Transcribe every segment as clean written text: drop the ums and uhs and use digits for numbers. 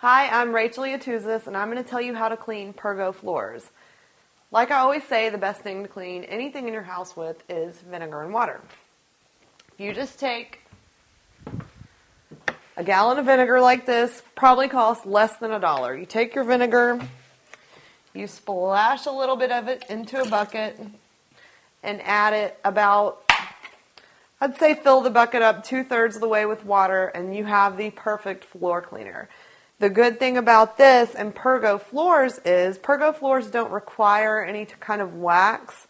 Hi, I'm Rachel Yatuzis, and I'm going to tell you how to clean Pergo Floors. Like I always say, the best thing to clean anything in your house with is vinegar and water. You just take a gallon of vinegar like this, probably costs less than $1. You take your vinegar, you splash a little bit of it into a bucket, and add it about, I'd say fill the bucket up 2/3 of the way with water, and you have the perfect floor cleaner. The good thing about this and Pergo Floors is Pergo Floors don't require any kind of wax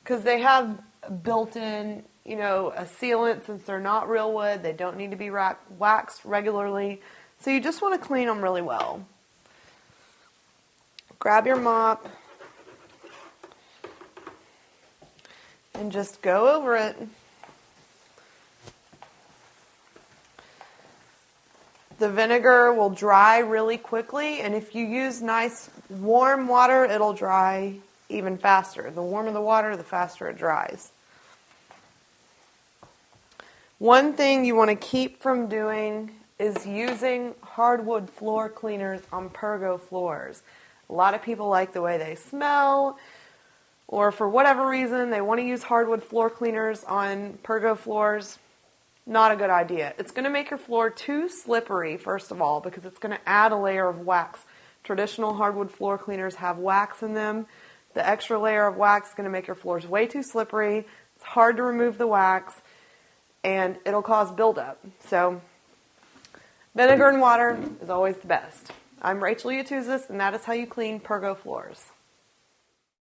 because they have built-in, a sealant. Since they're not real wood, they don't need to be waxed regularly. So you just want to clean them really well. Grab your mop and just go over it. The vinegar will dry really quickly, and if you use nice warm water, it'll dry even faster. The warmer the water, the faster it dries. One thing you want to keep from doing is using hardwood floor cleaners on Pergo Floors. A lot of people like the way they smell, or for whatever reason, they want to use hardwood floor cleaners on Pergo Floors. Not a good idea. It's going to make your floor too slippery, first of all, because it's going to add a layer of wax. Traditional hardwood floor cleaners have wax in them. The extra layer of wax is going to make your floors way too slippery. It's hard to remove the wax, and it'll cause buildup. So, vinegar and water is always the best. I'm Rachel Yatuzis, and that is how you clean Pergo Floors.